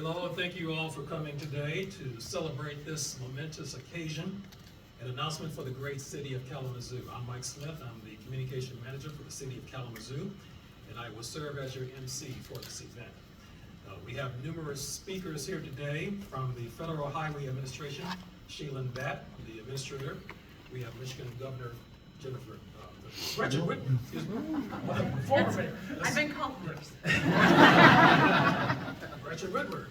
Hello, and thank you all for coming today to celebrate this momentous occasion, an announcement for the great city of Kalamazoo. I'm Mike Smith. I'm the communication manager for the city of Kalamazoo, and I will serve as your MC for this event. We have numerous speakers here today from the Federal Highway Administration, Shailen Bhatt, the administrator. We have Michigan Governor Gretchen Whitmer, excuse me, former mayor. I've been called worse. Gretchen Whitmer,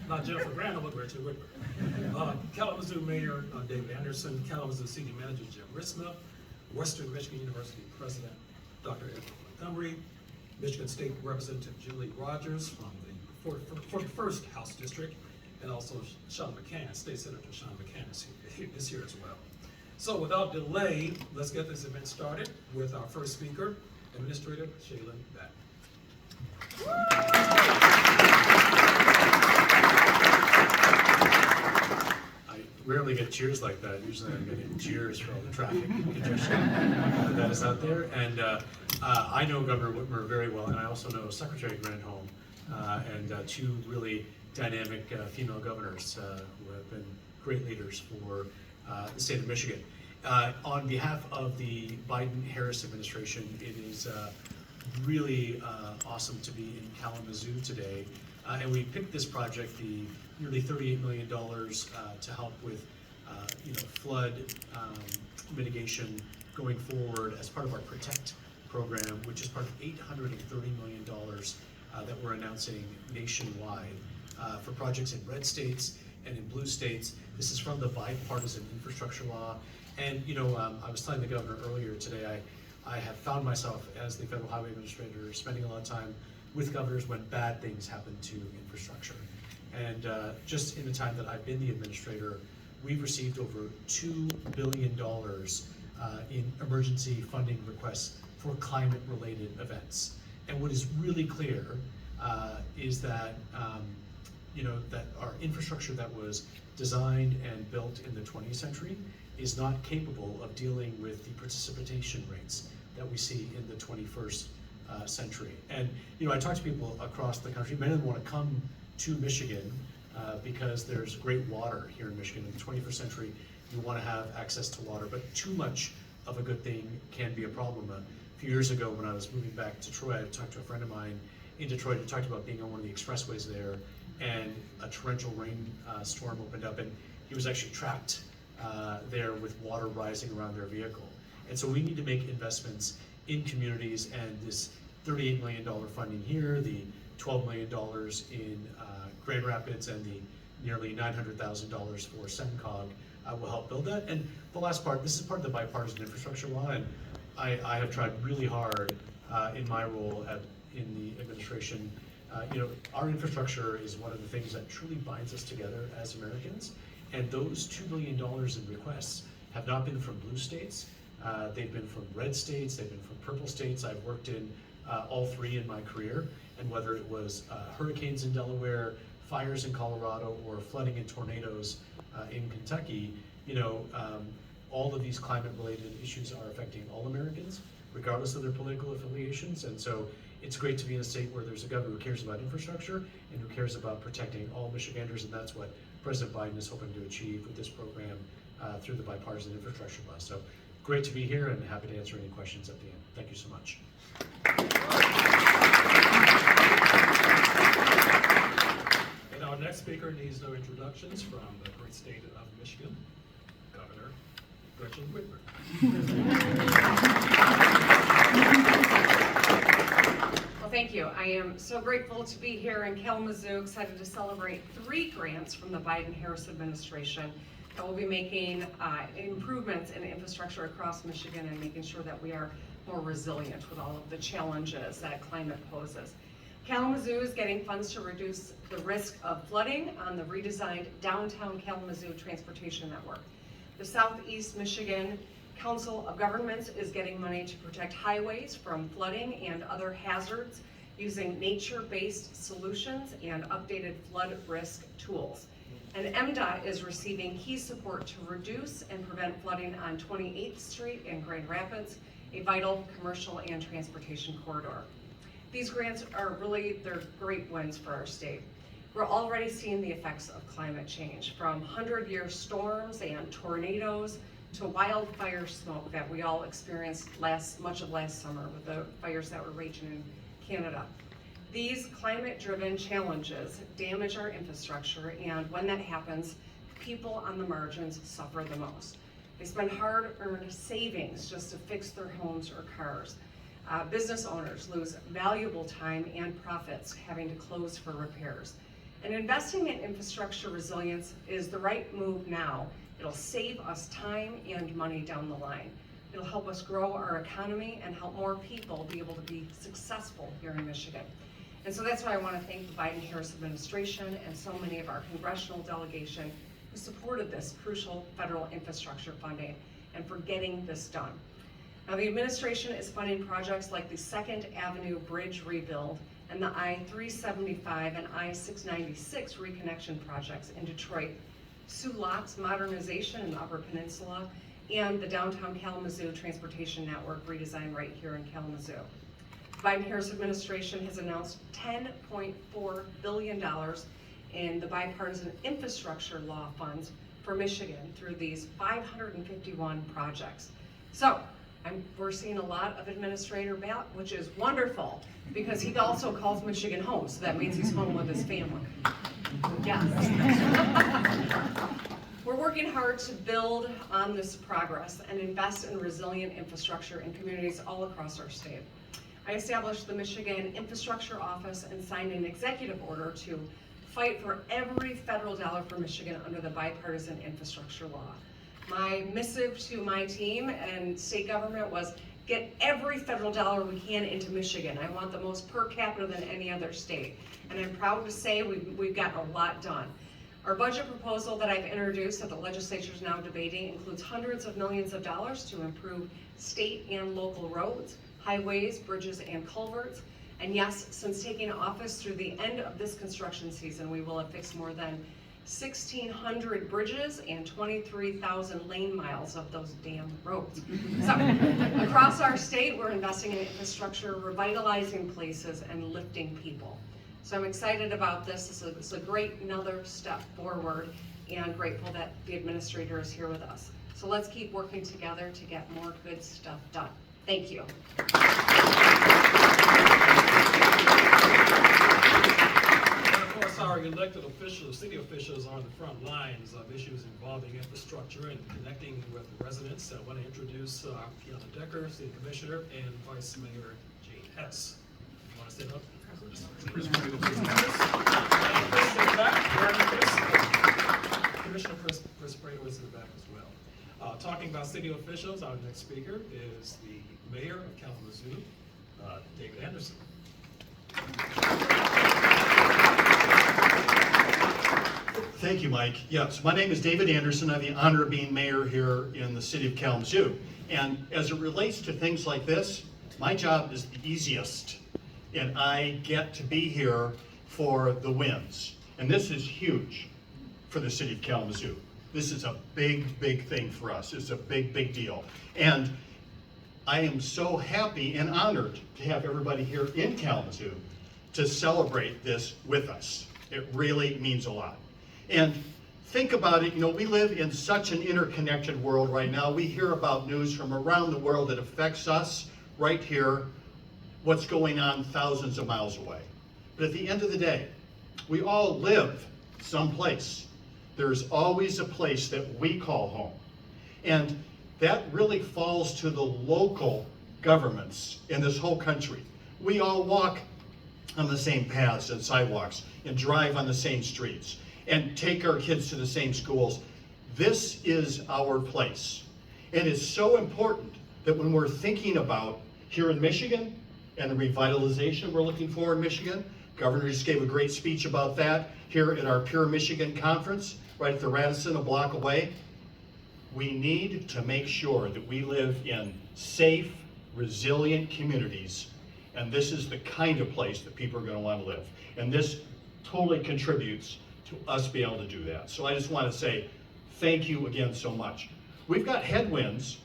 not Jennifer Randall, but Gretchen Whitmer. Kalamazoo Mayor David Anderson, Kalamazoo City Manager Jim Ritsema, Western Michigan University President Dr. Montgomery, Michigan State Representative Julie Rogers from the 41st House District, and also McCann, State Senator Shailen Bhatt is here as well. So without delay, let's get this event started with our first speaker, Administrator Shailen Bhatt. I rarely get cheers like that. Usually I'm getting cheers for all the traffic congestion that is out there. And I know Governor Whitmer very well, and I also know Secretary Granholm and two really dynamic female governors who have been great leaders for the state of Michigan. On behalf of the Biden-Harris administration, it is really awesome to be in Kalamazoo today. And we picked this project, the nearly $38 million to help with flood mitigation going forward as part of our PROTECT program, which is part of $830 million that we're announcing nationwide for projects in red states and in blue states. This is from the bipartisan infrastructure law. And I was telling the governor earlier today, I have found myself as the Federal Highway Administrator spending a lot of time with governors when bad things happen to infrastructure. And just in the time that I've been the administrator, we've received over $2 billion in emergency funding requests for climate-related events. And what is really clear is that that our infrastructure that was designed and built in the 20th century is not capable of dealing with the precipitation rates that we see in the 21st century. And I talk to people across the country. Many of them want to come to Michigan because there's great water here in Michigan. In the 21st century, you want to have access to water, but too much of a good thing can be a problem. A few years ago, when I was moving back to Detroit, I talked to a friend of mine in Detroit who talked about being on one of the expressways there, and a torrential rain storm opened up, and he was actually trapped there with water rising around their vehicle. And so we need to make investments in communities, and this $38 million funding here, the $12 million in Grand Rapids, and the nearly $900,000 for SEMCOG will help build that. And the last part, this is part of the bipartisan infrastructure law, and I have tried really hard in my role in the administration. Our infrastructure is one of the things that truly binds us together as Americans, and those $2 billion in requests have not been from blue states. They've been from red states, they've been from purple states. I've worked in all three in my career, and whether it was hurricanes in Delaware, fires in Colorado, or flooding and tornadoes in Kentucky, all of these climate-related issues are affecting all Americans, regardless of their political affiliations. And so it's great to be in a state where there's a governor who cares about infrastructure and who cares about protecting all Michiganders, and that's what President Biden is hoping to achieve with this program through the bipartisan infrastructure law. So great to be here, and happy to answer any questions at the end. Thank you so much. And our next speaker needs no introductions from the great state of Michigan, Governor Gretchen Whitmer. Well, thank you. I am so grateful to be here in Kalamazoo, excited to celebrate 3 grants from the Biden-Harris administration that will be making improvements in infrastructure across Michigan and making sure that we are more resilient with all of the challenges that climate poses. Kalamazoo is getting funds to reduce the risk of flooding on the redesigned downtown Kalamazoo transportation network. The Southeast Michigan Council of Governments is getting money to protect highways from flooding and other hazards using nature-based solutions and updated flood risk tools. And MDOT is receiving key support to reduce and prevent flooding on 28th Street in Grand Rapids, a vital commercial and transportation corridor. These grants are they're great wins for our state. We're already seeing the effects of climate change, from 100-year storms and tornadoes to wildfire smoke that we all experienced much of last summer with the fires that were raging in Canada. These climate-driven challenges damage our infrastructure, and when that happens, people on the margins suffer the most. They spend hard-earned savings just to fix their homes or cars. Business owners lose valuable time and profits having to close for repairs. And investing in infrastructure resilience is the right move now. It'll save us time and money down the line. It'll help us grow our economy and help more people be able to be successful here in Michigan. And so that's why I want to thank the Biden-Harris administration and so many of our congressional delegation who supported this crucial federal infrastructure funding and for getting this done. Now, the administration is funding projects like the 2nd Avenue Bridge rebuild and the I-375 and I-696 reconnection projects in Detroit, Soo Lot's modernization in the Upper Peninsula, and the downtown Kalamazoo transportation network redesign right here in Kalamazoo. The Biden-Harris administration has announced $10.4 billion in the bipartisan infrastructure law funds for Michigan through these 551 projects. So, we're seeing a lot of Administrator Bhatt, which is wonderful, because he also calls Michigan home, so that means he's home with his family. Yes. We're working hard to build on this progress and invest in resilient infrastructure in communities all across our state. I established the Michigan Infrastructure Office and signed an executive order to fight for every federal dollar for Michigan under the bipartisan infrastructure law. My missive to my team and state government was get every federal dollar we can into Michigan. I want the most per capita than any other state. And I'm proud to say we've gotten a lot done. Our budget proposal that I've introduced that the legislature is now debating includes hundreds of millions of dollars to improve state and local roads, highways, bridges, and culverts. And yes, since taking office through the end of this construction season, we will have fixed more than 1,600 bridges and 23,000 lane miles of those damn roads. So, across our state, we're investing in infrastructure, revitalizing places, and lifting people. So I'm excited about this. It's a great another step forward, and grateful that the administrator is here with us. So let's keep working together to get more good stuff done. Thank you. Our elected officials, city officials are on the front lines of issues involving infrastructure and connecting with residents. I want to introduce Fiona Decker, City Commissioner, and Vice Mayor Jane Hess. You want to stand up? Commissioner Chris Prater is in the back as well. Talking about city officials, our next speaker is the Mayor of Kalamazoo, David Anderson. Thank you, Mike. Yes, my name is David Anderson. I have the honor of being mayor here in the city of Kalamazoo. And as it relates to things like this, my job is the easiest. And I get to be here for the wins. And this is huge for the city of Kalamazoo. This is a big, big thing for us. It's a big, big deal. And I am so happy and honored to have everybody here in Kalamazoo to celebrate this with us. It really means a lot. And think about it, we live in such an interconnected world right now. We hear about news from around the world that affects us right here, what's going on thousands of miles away. But at the end of the day, we all live someplace. There's always a place that we call home. And that really falls to the local governments in this whole country. We all walk on the same paths and sidewalks and drive on the same streets and take our kids to the same schools. This is our place. And it's so important that when we're thinking about here in Michigan and the revitalization we're looking for in Michigan, Governor just gave a great speech about that here at our Pure Michigan Conference, right at the Radisson, a block away. We need to make sure that we live in safe, resilient communities, and this is the kind of place that people are going to want to live. And this totally contributes to us being able to do that. So I just want to say thank you again so much. We've got headwinds.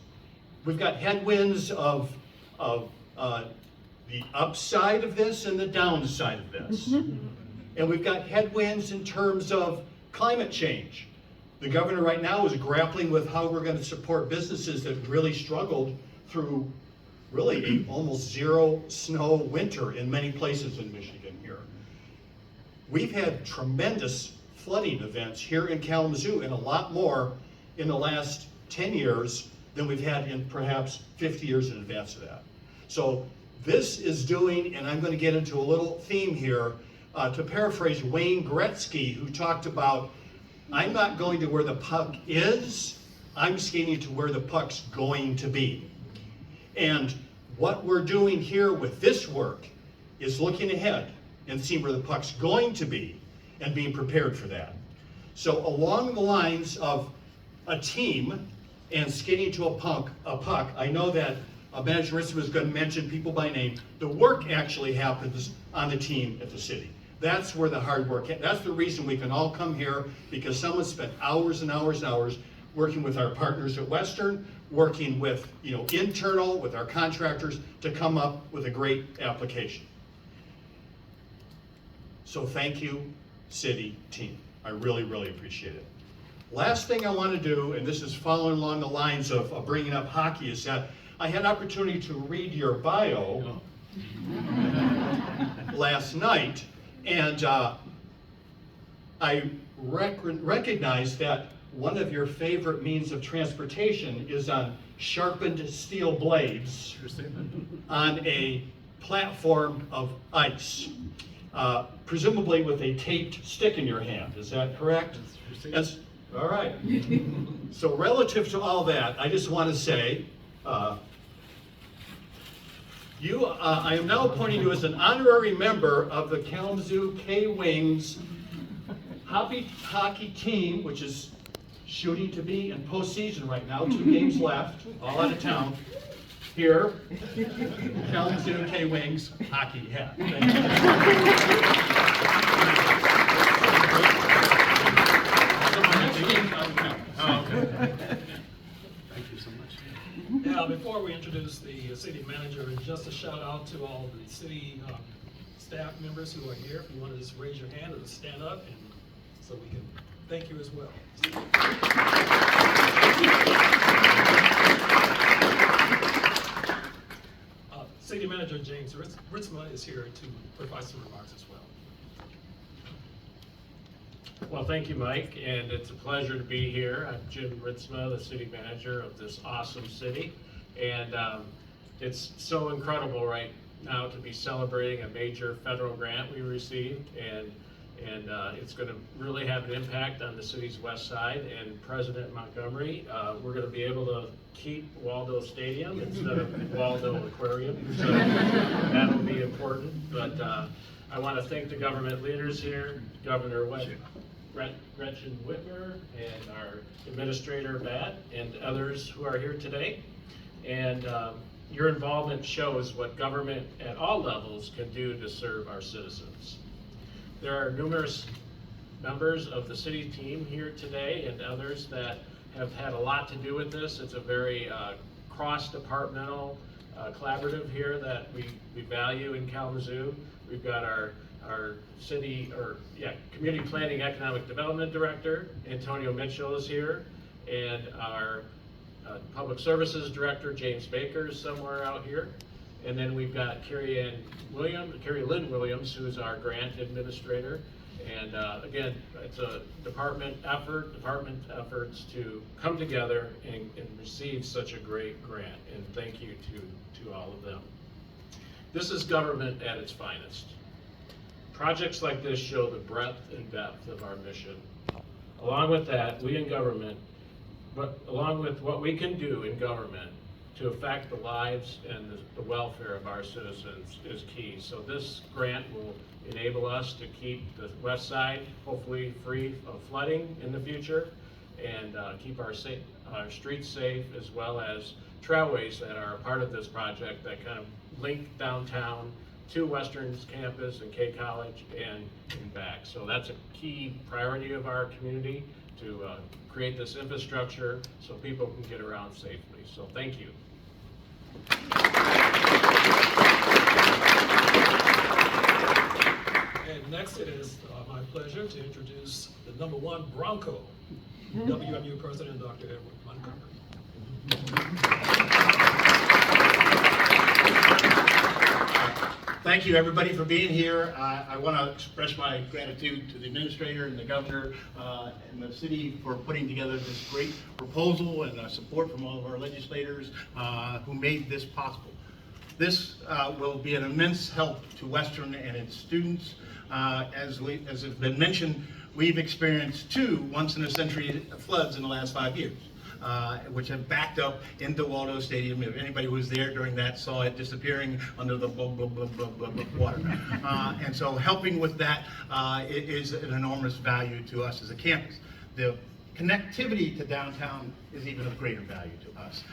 We've got headwinds of the upside of this and the downside of this. And we've got headwinds in terms of climate change. The governor right now is grappling with how we're going to support businesses that really struggled through really a almost zero snow winter in many places in Michigan here. We've had tremendous flooding events here in Kalamazoo, and a lot more in the last 10 years than we've had in perhaps 50 years in advance of that. So this is doing, and I'm going to get into a little theme here, to paraphrase Wayne Gretzky, who talked about, I'm not going to where the puck is, I'm skating to where the puck's going to be. And what we're doing here with this work is looking ahead and seeing where the puck's going to be and being prepared for that. So along the lines of a team and skating to a puck, I know that Manager Ritsema is going to mention people by name. The work actually happens on the team at the city. That's where the hard work, that's the reason we can all come here, because someone spent hours and hours and hours working with our partners at Western, working with, internal, with our contractors to come up with a great application. So thank you, city team. I really, really appreciate it. Last thing I want to do, and this is following along the lines of bringing up hockey, is that I had an opportunity to read your bio last night, and I recognized that one of your favorite means of transportation is on sharpened steel blades on a platform of ice, presumably with a taped stick in your hand. Is that correct? Yes. All right. So relative to all that, I just want to say, I am now appointing you as an honorary member of the Kalamazoo K-Wings hockey team, which is shooting to be in postseason right now. 2 games left, all out of town. Here, Kalamazoo K-Wings hockey hat. Thank you so much. Now, before we introduce the city manager, just a shout out to all the city staff members who are here. If you want to just raise your hand or just stand up, and so we can thank you as well. City Manager James Ritsema is here to provide some remarks as well. Well, thank you, Mike, and it's a pleasure to be here. I'm Jim Ritsema, the city manager of this awesome city, and it's so incredible right now to be celebrating a major federal grant we received, and it's going to really have an impact on the city's west side. And President Montgomery, we're going to be able to keep Waldo Stadium instead of Waldo Aquarium, so that'll be important. But I want to thank the government leaders here, Governor Gretchen Whitmer, and our Administrator Bhatt, and others who are here today. And your involvement shows what government at all levels can do to serve our citizens. There are numerous members of the city team here today and others that have had a lot to do with this. It's a very cross-departmental collaborative here that we value in Kalamazoo. We've got our Community Planning Economic Development Director, Antonio Mitchell, is here, and our Public Services Director, James Baker, is somewhere out here. And then we've got Carrie Lynn Williams, who's our grant administrator. And again, it's a department efforts to come together and receive such a great grant. And thank you to all of them. This is government at its finest. Projects like this show the breadth and depth of our mission. Along with that, we in government, but along with what we can do in government to affect the lives and the welfare of our citizens is key. So this grant will enable us to keep the west side hopefully free of flooding in the future, and keep our streets safe, as well as trailways that are a part of this project that kind of link downtown to Western's campus and K College and back. So that's a key priority of our community, to create this infrastructure so people can get around safely. So thank you. And next it is to introduce the #1 Bronco, WMU President Dr. Edward Montgomery. Thank you, everybody, for being here. I want to express my gratitude to the administrator and the governor and the city for putting together this great proposal and support from all of our legislators who made this possible. This will be an immense help to Western and its students. As has been mentioned, we've experienced 2 once-in-a-century floods in the last 5 years. Which have backed up into Waldo Stadium. If anybody who was there during that saw it disappearing under the blah, blah, blah, blah, blah, blah water. And so helping with that is an enormous value to us as a campus. The connectivity to downtown is even of greater value to us.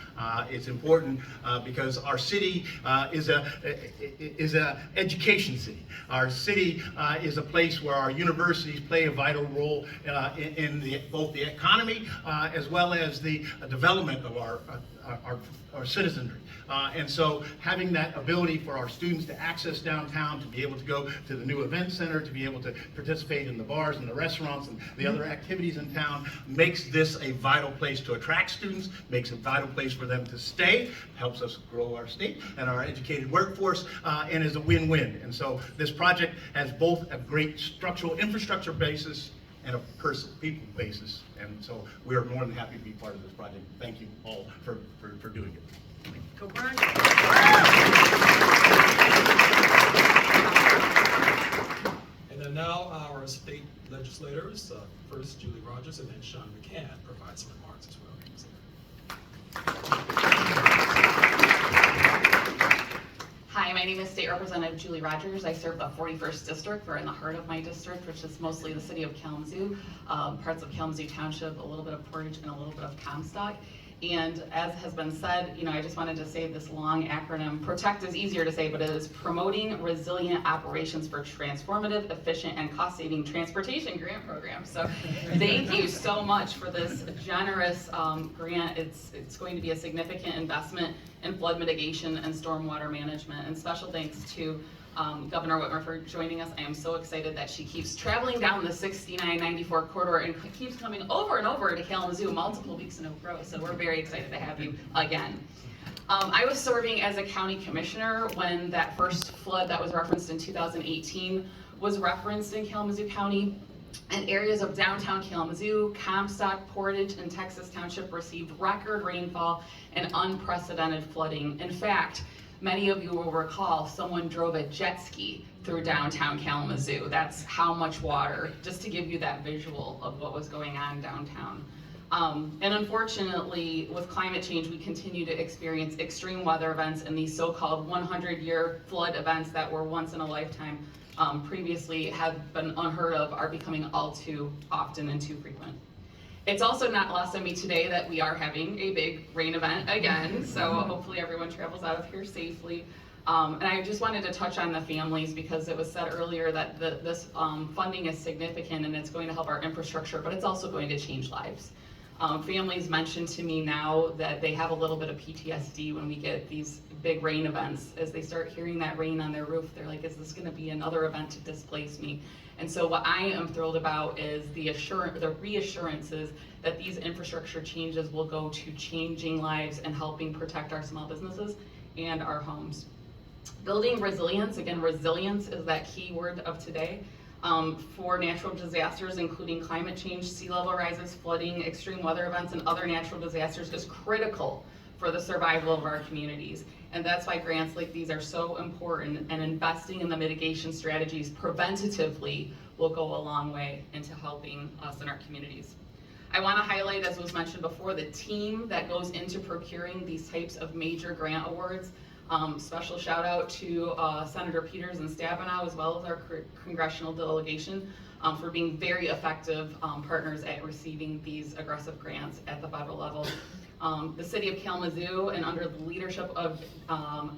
It's important because our city is a education city. Our city is a place where our universities play a vital role in both the economy as well as the development of our citizenry. And so having that ability for our students to access downtown, to be able to go to the new event center, to be able to participate in the bars and the restaurants and the other activities in town makes this a vital place to attract students, makes a vital place for them to stay, helps us grow our state and our educated workforce, and is a win-win. And so this project has both a great structural infrastructure basis and a people basis. And so we're more than happy to be part of this project. Thank you all for doing it. Go Burn. And then now our state legislators, first Julie Rogers and then Sean McCann, provide some remarks as well. Hi, my name is State Representative Julie Rogers. I serve the 41st District. We're in the heart of my district, which is mostly the city of Kalamazoo, parts of Kalamazoo Township, a little bit of Portage, and a little bit of Comstock. And as has been said, I just wanted to say this long acronym. PROTECT is easier to say, but it is Promoting Resilient Operations for Transformative, Efficient, and Cost-Saving Transportation Grant Program. So thank you so much for this generous grant. It's going to be a significant investment in flood mitigation and stormwater management. And special thanks to Governor Whitmer for joining us. I am so excited that she keeps traveling down the 6994 corridor and keeps coming over and over to Kalamazoo multiple weeks in a row. So we're very excited to have you again. I was serving as a county commissioner when that first flood that was referenced in 2018 was referenced in Kalamazoo County. And areas of downtown Kalamazoo, Comstock, Portage, and Texas Township received record rainfall and unprecedented flooding. In fact, many of you will recall someone drove a jet ski through downtown Kalamazoo. That's how much water, just to give you that visual of what was going on downtown. And unfortunately, with climate change, we continue to experience extreme weather events, and these so-called 100-year flood events that were once in a lifetime previously have been unheard of are becoming all too often and too frequent. It's also not lost on me today that we are having a big rain event again, so hopefully everyone travels out of here safely. And I just wanted to touch on the families because it was said earlier that this funding is significant and it's going to help our infrastructure, but it's also going to change lives. Families mentioned to me now that they have a little bit of PTSD when we get these big rain events. As they start hearing that rain on their roof, they're like, is this gonna be another event to displace me? And so what I am thrilled about is the reassurances that these infrastructure changes will go to changing lives and helping protect our small businesses and our homes. Building resilience, again, resilience is that key word of today. For natural disasters, including climate change, sea level rises, flooding, extreme weather events, and other natural disasters is critical for the survival of our communities. And that's why grants like these are so important, and investing in the mitigation strategies preventatively will go a long way into helping us in our communities. I want to highlight, as was mentioned before, the team that goes into procuring these types of major grant awards. Special shout out to Senator Peters and Stabenow, as well as our congressional delegation, for being very effective partners at receiving these aggressive grants at the federal level. The city of Kalamazoo, and under the leadership of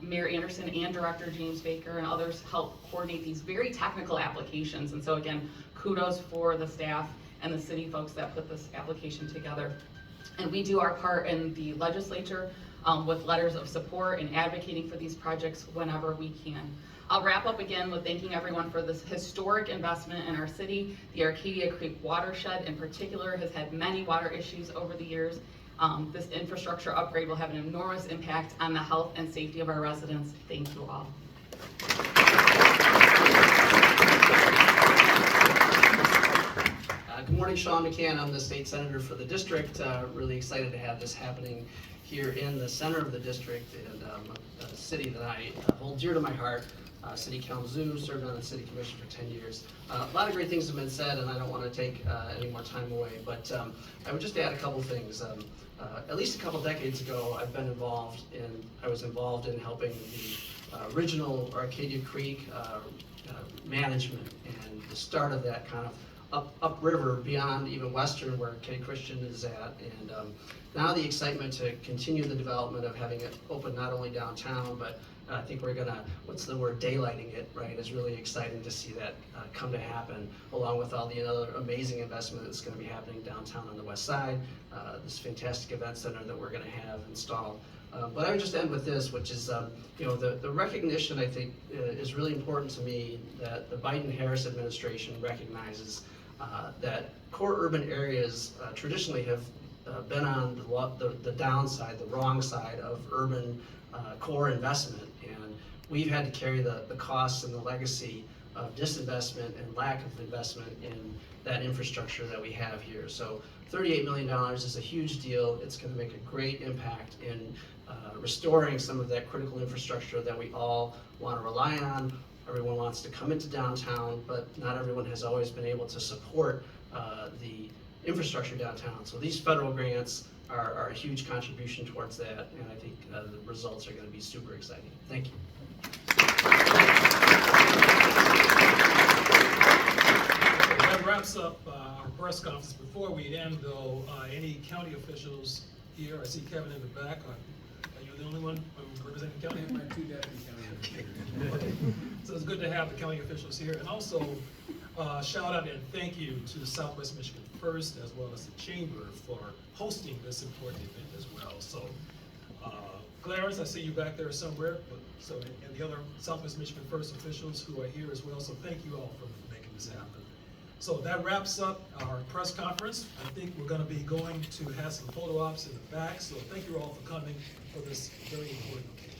Mayor Anderson and Director James Baker and others, help coordinate these very technical applications. And so again, kudos for the staff and the city folks that put this application together. And we do our part in the legislature with letters of support and advocating for these projects whenever we can. I'll wrap up again with thanking everyone for this historic investment in our city. The Arcadia Creek watershed in particular has had many water issues over the years. This infrastructure upgrade will have an enormous impact on the health and safety of our residents. Thank you all. Good morning, Shailen Bhatt. I'm the state senator for the district. Really excited to have this happening here in the center of the district and a city that I hold dear to my heart. City Kalamazoo, served on the city commission for 10 years. A lot of great things have been said, and I don't want to take any more time away, but I would just add a couple things. At least a couple decades ago, I was involved in helping the original Arcadia Creek management and the start of that kind of upriver beyond even western where K Christian is at, and now the excitement to continue the development of having it open not only downtown, but I think we're gonna, daylighting it, right, is really exciting to see that come to happen, along with all the other amazing investment that's gonna be happening downtown on the west side, this fantastic event center that we're gonna have installed. But I would just end with this, which is, the recognition, I think, is really important to me, that the Biden-Harris administration recognizes that core urban areas traditionally have been on the downside, the wrong side of urban core investment, and we've had to carry the costs and the legacy of disinvestment and lack of investment in that infrastructure that we have here. So $38 million is a huge deal. It's going to make a great impact in restoring some of that critical infrastructure that we all want to rely on. Everyone wants to come into downtown, but not everyone has always been able to support the infrastructure downtown. So these federal grants are a huge contribution towards that, and I think the results are going to be super exciting. Thank you. That wraps up our press conference. Before we end, though, any county officials here? I see Kevin in the back. Are you the only one representing the county? My two deputy county Okay. So it's good to have the county officials here, and also shout out and thank you to Southwest Michigan First, as well as the Chamber, for hosting this important event as well. So Clarence, I see you back there somewhere, and the other Southwest Michigan First officials who are here as well, so thank you all for making this happen. So that wraps up our press conference. I think we're going to be going to have some photo ops in the back, so thank you all for coming for this very important occasion.